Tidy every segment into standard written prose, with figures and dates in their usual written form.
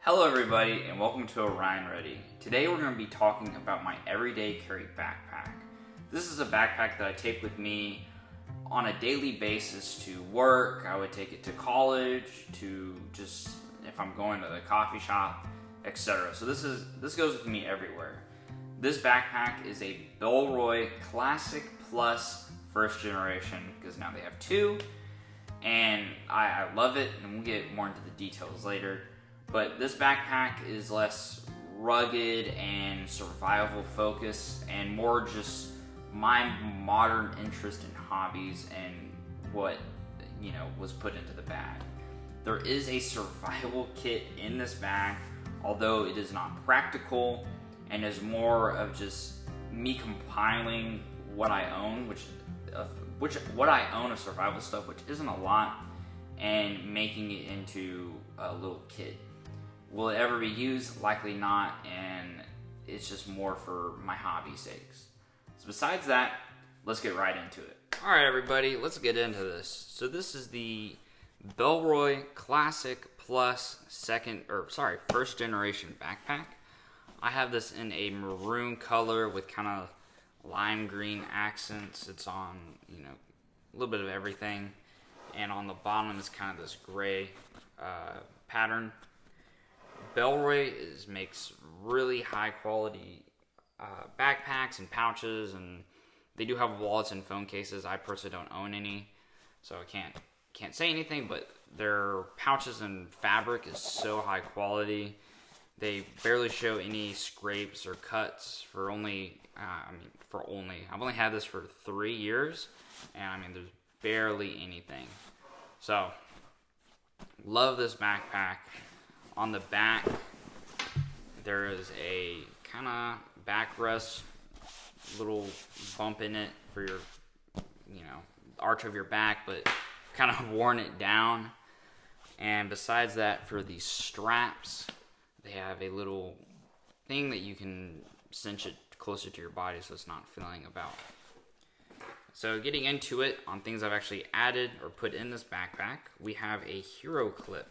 Hello everybody and welcome to Orion Ready. Today we're going to be talking about my everyday carry backpack. This is a backpack that I take with me on a daily basis to work. I would take it to college, to just if I'm going to the coffee shop, etc. So this goes with me everywhere. This backpack is a Bellroy Classic Plus first generation because now they have two, and I love it, and we'll get more into the details later. But this backpack is less rugged and survival focused and more just my modern interest in hobbies and what, was put into the bag. There is a survival kit in this bag, although it is not practical and is more of just me compiling what I own, what I own of survival stuff, which isn't a lot, and making it into a little kit. Will it ever be used? Likely not, and it's just more for my hobby sakes. So besides that, let's get right into it. Alright everybody, let's get into this. So this is the Bellroy Classic Plus first generation backpack. I have this in a maroon color with kind of lime green accents. It's on, a little bit of everything. And on the bottom is kind of this gray pattern. Bellroy makes really high quality backpacks and pouches, and they do have wallets and phone cases. I personally don't own any, so I can't say anything, but their pouches and fabric is so high quality. They barely show any scrapes or cuts I've only had this for 3 years, and there's barely anything. So love this backpack. On the back, there is a kind of backrest, little bump in it for your, arch of your back, but kind of worn it down. And besides that, for the straps, they have a little thing that you can cinch it closer to your body so it's not feeling about. So getting into it, on things I've actually added or put in this backpack, we have a Hero Clip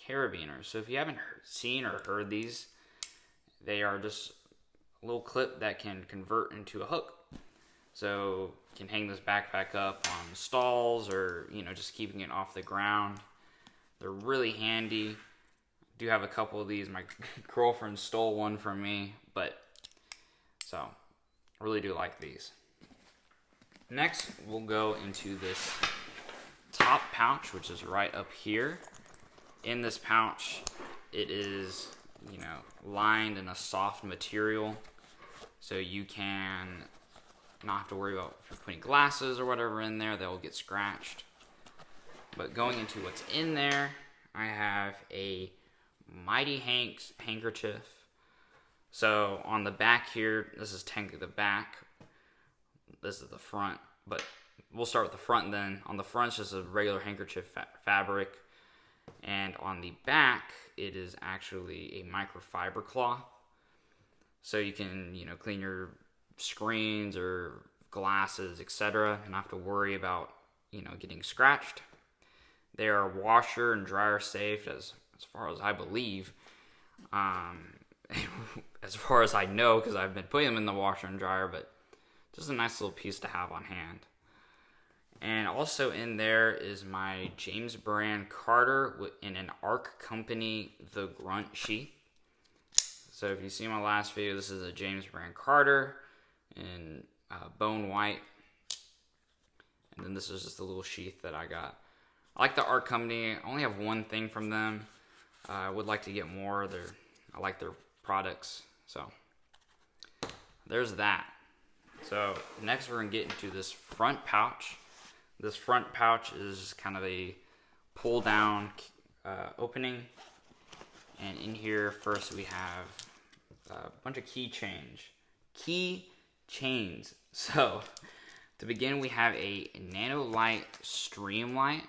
carabiner. So if you haven't seen or heard these, they are just a little clip that can convert into a hook. So you can hang this backpack up on stalls or, just keeping it off the ground. They're really handy. I do have a couple of these. My girlfriend stole one from me, so I really do like these. Next, we'll go into this top pouch, which is right up here. In this pouch, it is, lined in a soft material, so you can not have to worry about if you're putting glasses or whatever in there, they'll get scratched. But going into what's in there, I have a Mighty Hank's handkerchief. So on the back here, this is technically the back, this is the front, but we'll start with the front then. On the front, it's just a regular handkerchief fabric. And on the back, it is actually a microfiber cloth. So you can, clean your screens or glasses, etc. and not have to worry about, getting scratched. They are washer and dryer safe as far as I believe. As far as I know, because I've been putting them in the washer and dryer, but just a nice little piece to have on hand. And also in there is my James brand Carter in an ARC Company The Grunt sheath. So if you see my last video, this is a James brand Carter in bone white. And then this is just a little sheath that I got. I like the ARC Company. I only have one thing from them. I would like to get more. I like their products. So there's that. So next we're going to get into this front pouch. This front pouch is kind of a pull down opening, and in here first we have a bunch of key chains. So to begin, we have a Nano Light Stream Light.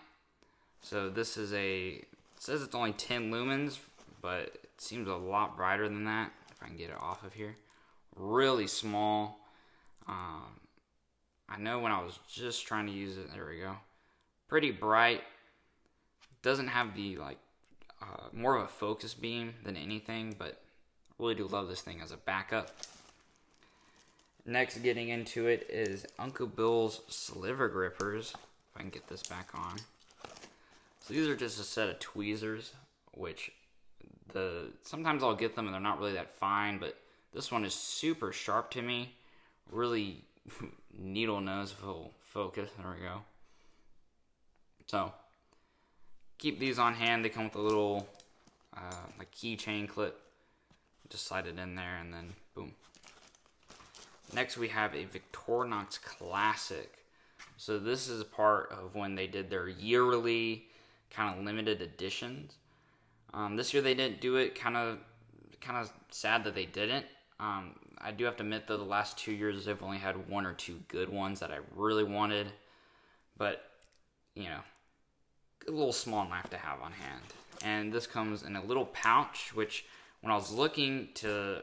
So this is it says it's only 10 lumens, but it seems a lot brighter than that. If I can get it off of here, really small. I know when I was just trying to use it, there we go. Pretty bright. Doesn't have the more of a focus beam than anything, but really do love this thing as a backup. Next, getting into it is Uncle Bill's Sliver Grippers. If I can get this back on. So these are just a set of tweezers, which sometimes I'll get them and they're not really that fine, but this one is super sharp to me. Really needle nose full focus. There we go. So keep these on hand. They come with a little like keychain clip. Just slide it in there and then boom. Next we have a Victorinox Classic. So this is part of when they did their yearly kind of limited editions. This year they didn't do it. Kind of sad that they didn't. I do have to admit though, the last 2 years they've only had 1 or 2 good ones that I really wanted. But, you know, a little small knife to have on hand. And this comes in a little pouch, which when I was looking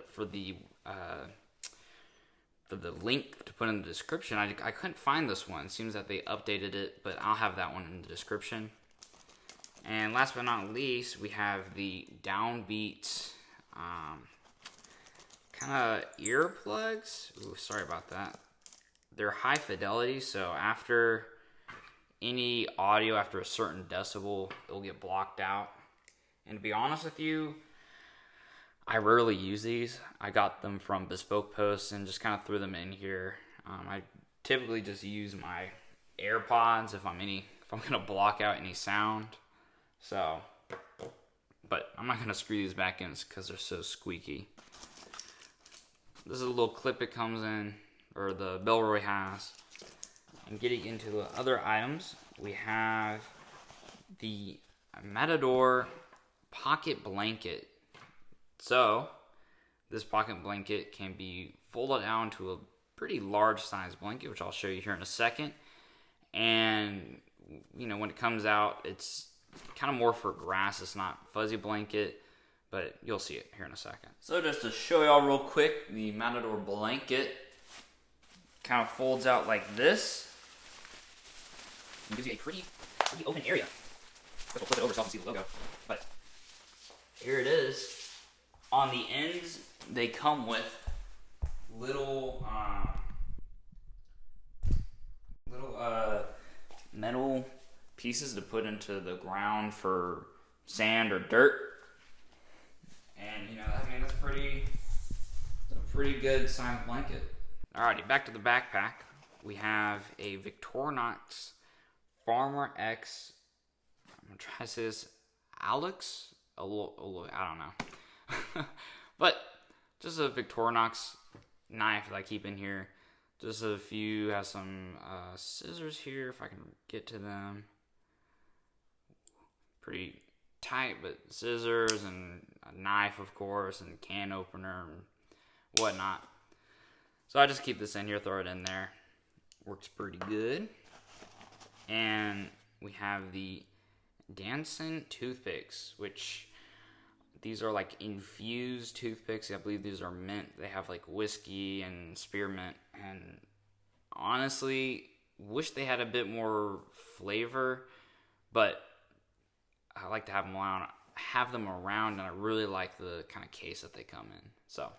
for the link to put in the description, I couldn't find this one. It seems that they updated it, but I'll have that one in the description. And last but not least, we have the Downbeat kind of earplugs. Ooh, sorry about that. They're high fidelity, so after any audio after a certain decibel, it'll get blocked out. And to be honest with you, I rarely use these. I got them from Bespoke Post and just kind of threw them in here. I typically just use my AirPods if I'm gonna block out any sound. So, but I'm not gonna screw these back in because they're so squeaky. This is a little clip it comes in, or the Bellroy has. And getting into the other items, we have the Matador Pocket Blanket. So, this pocket blanket can be folded down to a pretty large size blanket, which I'll show you here in a second. And, you know, when it comes out, it's kind of more for grass. It's not fuzzy blanket, but you'll see it here in a second. So just to show y'all real quick, the Matador blanket kind of folds out like this. It gives you a pretty open area. We'll flip it over so I can see the logo. But here it is. On the ends, they come with little metal pieces to put into the ground for sand or dirt. And you know, I mean, that's a pretty good size blanket. Alrighty, back to the backpack. We have a Victorinox Farmer X. I'm gonna try to say this, Alex. I don't know. But just a Victorinox knife that I keep in here. Just a few, has some scissors here if I can get to them. Pretty tight, but scissors and a knife, of course, and can opener and whatnot. So I just keep this in here, throw it in there. Works pretty good. And we have the Danson toothpicks, which these are like infused toothpicks. I believe these are mint. They have like whiskey and spearmint. And honestly, wish they had a bit more flavor, but I like to have them around, and I really like the kind of case that they come in. So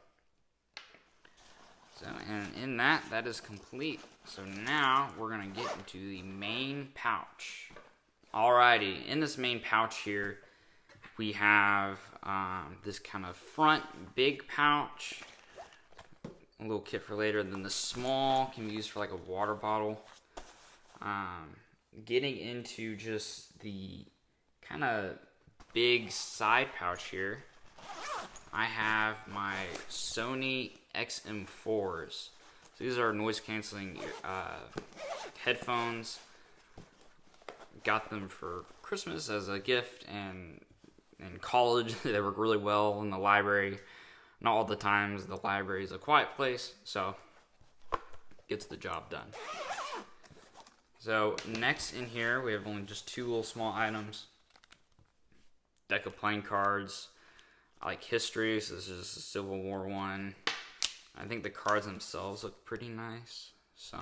and in that is complete. So now we're gonna get into the main pouch. Alrighty, in this main pouch here, we have this kind of front big pouch, a little kit for later. Then the small can be used for like a water bottle. Getting into just the kind of big side pouch here, I have my Sony XM4s. So these are noise canceling headphones. Got them for Christmas as a gift, and in college they work really well in the library. Not all the times the library is a quiet place, so gets the job done. So next in here we have only just 2 little small items. Deck of playing cards. I like history, so this is a Civil War one. I think the cards themselves look pretty nice. So,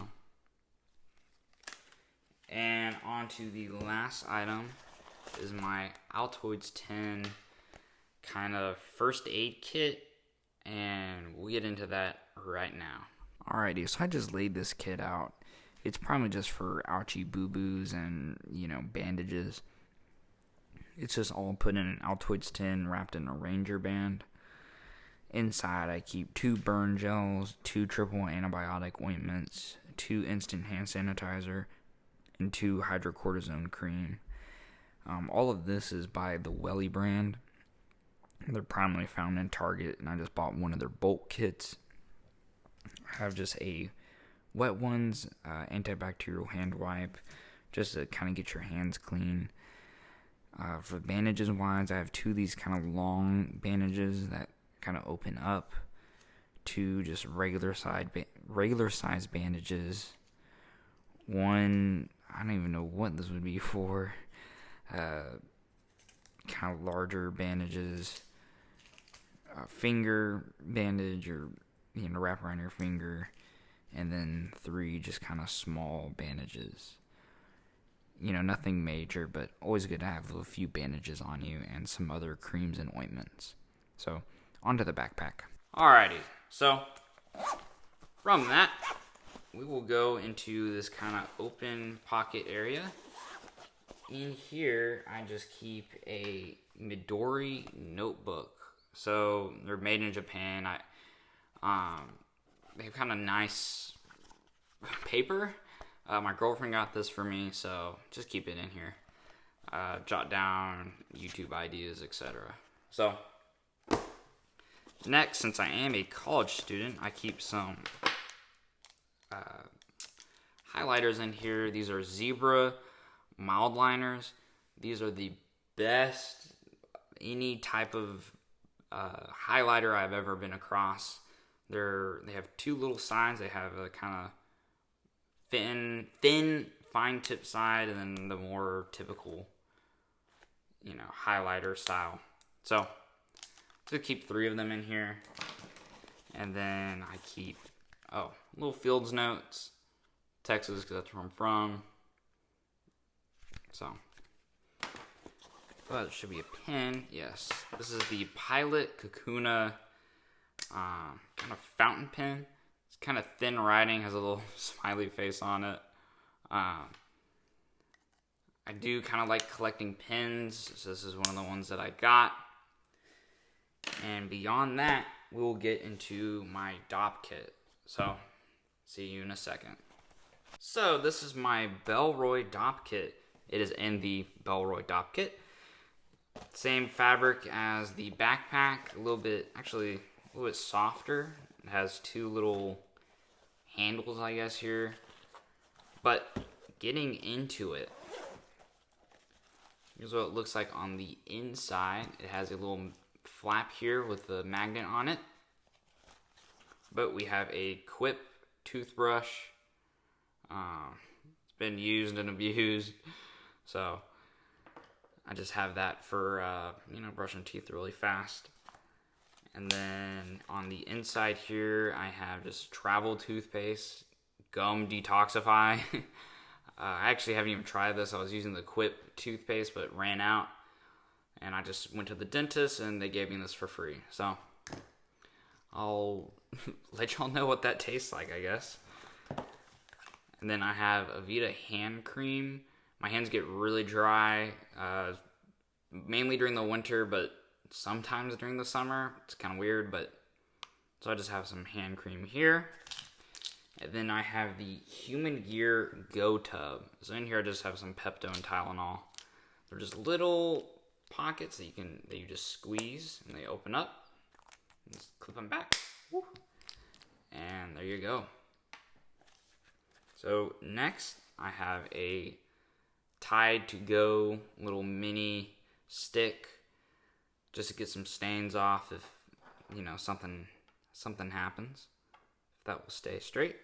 and on to the last item, is my Altoids Tin kind of first aid kit, and we'll get into that right now. Alrighty, so I just laid this kit out. It's probably just for ouchie boo-boos and, bandages. It's just all put in an Altoids tin wrapped in a Ranger band. Inside, I keep 2 burn gels, 2 triple antibiotic ointments, 2 instant hand sanitizer, and 2 hydrocortisone cream. All of this is by the Welly brand. They're primarily found in Target, and I just bought one of their bulk kits. I have just a wet ones, antibacterial hand wipe, just to kind of get your hands clean. For bandages wise, I have 2 of these kind of long bandages that kind of open up, 2 just regular size bandages. One, I don't even know what this would be for. Kind of larger bandages, finger bandage or wrap around your finger, and then 3 just kind of small bandages. Nothing major, but always good to have a few bandages on you and some other creams and ointments. So, onto the backpack. Alrighty, so from that, we will go into this kind of open pocket area. In here, I just keep a Midori notebook. So, they're made in Japan. They have kind of nice paper. My girlfriend got this for me, so just keep it in here. Jot down YouTube ideas, etc. So, next, since I am a college student, I keep some highlighters in here. These are Zebra mild liners. These are the best any type of highlighter I've ever been across. They have 2 little sides. They have a kind of thin, fine tip side, and then the more typical, highlighter style. So, keep 3 of them in here. And then I keep, little Fields notes. Texas, because that's where I'm from. So, it should be a pen. Yes. This is the Pilot Kakuna kind of fountain pen. It's kind of thin writing, has a little smiley face on it. I do kind of like collecting pens, so this is one of the ones that I got. And beyond that, we will get into my Dopp Kit. So, see you in a second. So, this is my Bellroy Dopp Kit. It is in the Bellroy Dopp Kit. Same fabric as the backpack, a little bit softer. It has 2 little handles, I guess, here. But getting into it, here's what it looks like on the inside. It has a little flap here with the magnet on it. But we have a Quip toothbrush. It's been used and abused. So, I just have that for, brushing teeth really fast. And then on the inside here, I have just travel toothpaste, gum detoxify. I actually haven't even tried this. I was using the Quip toothpaste, but it ran out. And I just went to the dentist, and they gave me this for free. So, I'll let y'all know what that tastes like, I guess. And then I have Aveda hand cream. My hands get really dry, mainly during the winter, but sometimes during the summer. It's kind of weird, so I just have some hand cream here. And then I have the Human Gear Go Tub. So in here I just have some Pepto and Tylenol. They're just little pockets that you just squeeze and they open up. Just clip them back. Woo. And there you go. So next I have a Tide to Go little mini stick just to get some stains off if something happens. If that will stay straight.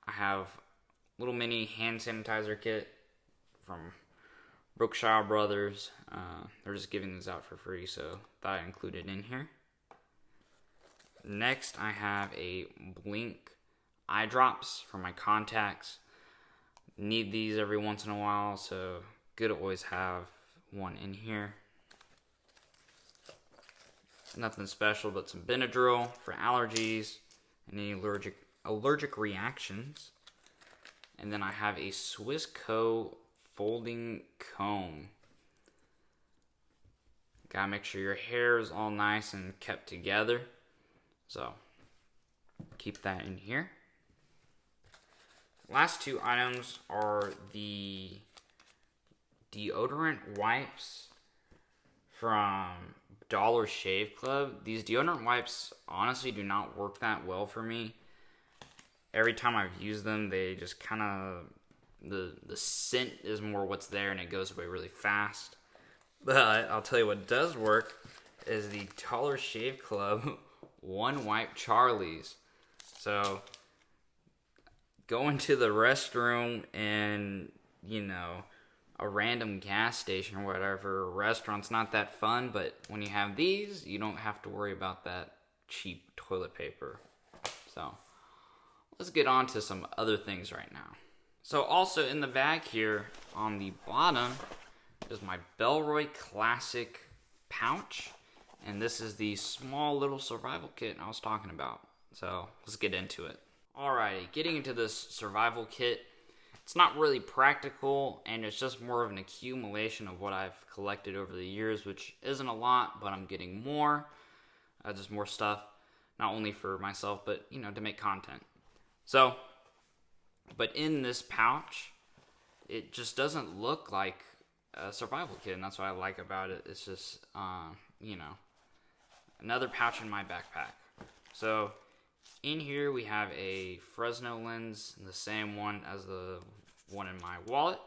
I have little mini hand sanitizer kit from Brookshire Brothers. They're just giving these out for free, so thought I included in here. Next I have a Blink eye drops for my contacts. Need these every once in a while, so good to always have one in here. Nothing special, but some Benadryl for allergies and any allergic reactions. And then I have a Swissco folding comb. Gotta make sure your hair is all nice and kept together. So keep that in here. Last two items are the deodorant wipes from Dollar Shave Club. These deodorant wipes honestly do not work that well for me. Every time I've used them, they just kind of, the scent is more what's there and it goes away really fast. But I'll tell you what does work is the Dollar Shave Club One Wipe Charlies. So going to the restroom and, you know, a random gas station or whatever, restaurant's not that fun, but when you have these, you don't have to worry about that cheap toilet paper. So let's get on to some other things right now. So also in the bag here on the bottom is my Belroy Classic pouch, and this is the small little survival kit I was talking about. So let's get into it. Alrighty, getting into this survival kit. It's not really practical, and it's just more of an accumulation of what I've collected over the years, which isn't a lot, but I'm getting more. Just more stuff, not only for myself, but, you know, to make content. So, but in this pouch, it just doesn't look like a survival kit, and that's what I like about it. It's just, you know, another pouch in my backpack. So in here we have a Fresno lens, the same one as the one in my wallet.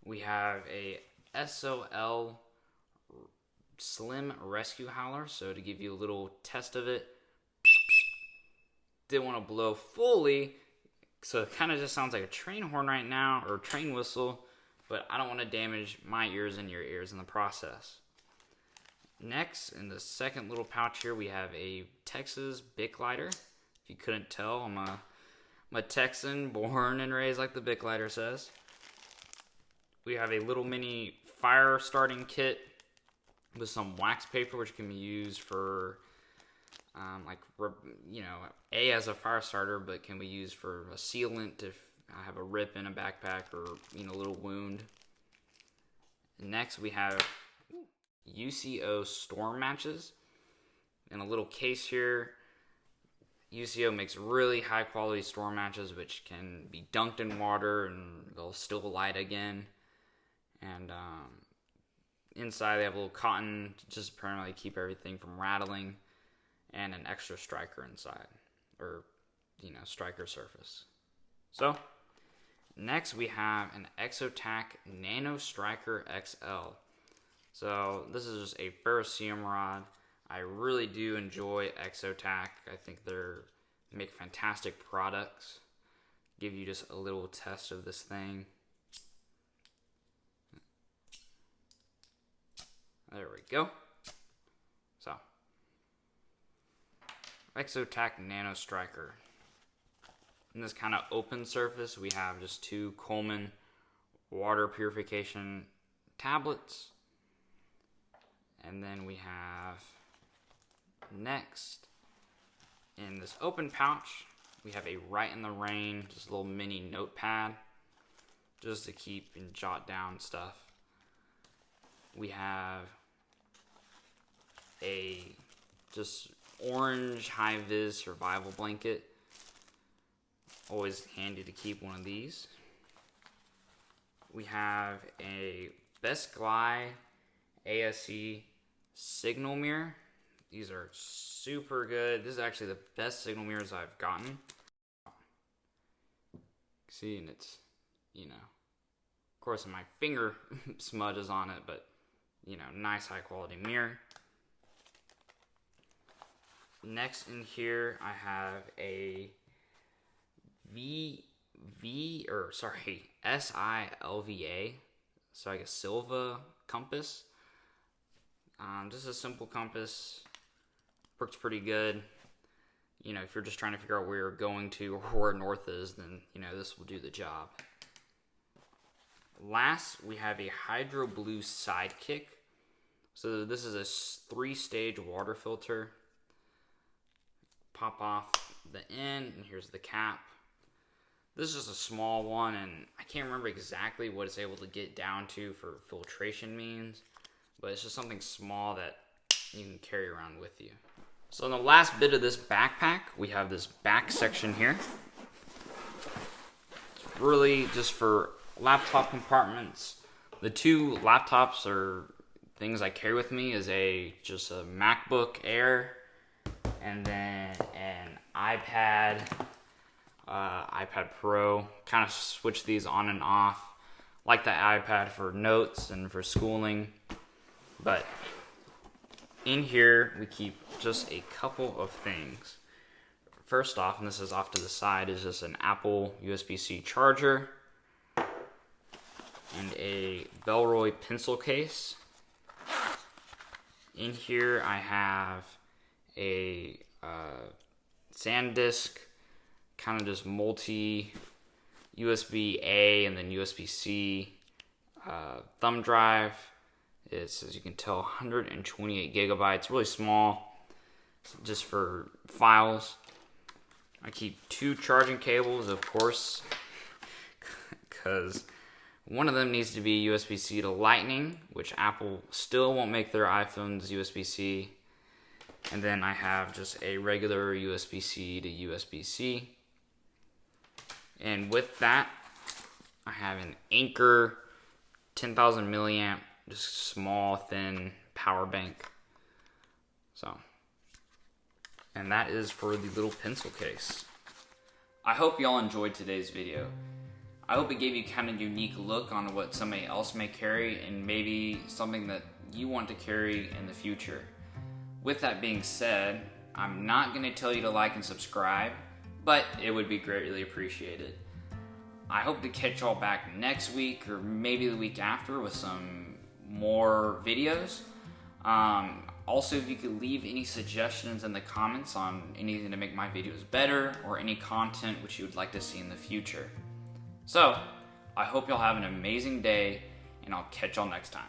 We have a SOL Slim Rescue Howler, so to give you a little test of it. Didn't want to blow fully, so it kind of just sounds like a train horn right now, or train whistle, but I don't want to damage my ears and your ears in the process. Next, in the second little pouch here, we have a Texas Bic lighter. If you couldn't tell, I'm a Texan, born and raised like the Bic lighter says. We have a little mini fire starting kit with some wax paper, which can be used for, as a fire starter, but can be used for a sealant if I have a rip in a backpack or, you know, a little wound. Next, we have UCO storm matches in a little case here. UCO makes really high quality storm matches which can be dunked in water and they'll still light again. And inside they have a little cotton to just apparently keep everything from rattling, and an extra striker inside, or, you know, striker surface. So next we have an Exotac Nano Striker XL. So this is just a ferrocerium rod. I really do enjoy Exotac. I think they make fantastic products. Give you just a little test of this thing. There we go. So, Exotac Nano Striker. In this kind of open surface, we have just two Coleman water purification tablets. And then we have, next, in this open pouch, we have a Write in the Rain, just a little mini notepad, just to keep and jot down stuff. We have a just orange high-vis survival blanket. Always handy to keep one of these. We have a Best Glide ASE signal mirror. These are super good. This is actually the best signal mirrors I've gotten. See, and it's, you know, of course my finger smudges on it, but, you know, nice high quality mirror. Next in here I have a SILVA, so I guess Silva compass. Just a simple compass, works pretty good. You know, if you're just trying to figure out where you're going to or where north is, then, you know, this will do the job. last, we have a Hydro Blue Sidekick. So this is a 3-stage water filter. Pop off the end, and here's the cap. This is just a small one, and I can't remember exactly what it's able to get down to for filtration means, but it's just something small that you can carry around with you. So in the last bit of this backpack, we have this back section here. It's really just for laptop compartments. The 2 laptops or things I carry with me is just a MacBook Air and then an iPad Pro. Kind of switch these on and off. Like the iPad for notes and for schooling. But in here we keep just a couple of things. First off, and this is off to the side, is just an Apple USB-C charger and a Bellroy pencil case. In here I have a SanDisk, kind of just multi USB-A and then USB-C thumb drive. It's, as you can tell, 128 gigabytes, really small, just for files. I keep 2 charging cables, of course, because one of them needs to be USB-C to Lightning, which Apple still won't make their iPhones USB-C. And then I have just a regular USB-C to USB-C. And with that, I have an Anker 10,000 milliamp, just small, thin power bank. So, and that is for the little pencil case. I hope y'all enjoyed today's video. I hope it gave you kind of a unique look on what somebody else may carry and maybe something that you want to carry in the future. With that being said, I'm not going to tell you to like and subscribe, but it would be greatly appreciated. I hope to catch y'all back next week or maybe the week after with some more videos. Also, if you could leave any suggestions in the comments on anything to make my videos better or any content which you would like to see in the future. So, I hope y'all have an amazing day, and I'll catch y'all next time.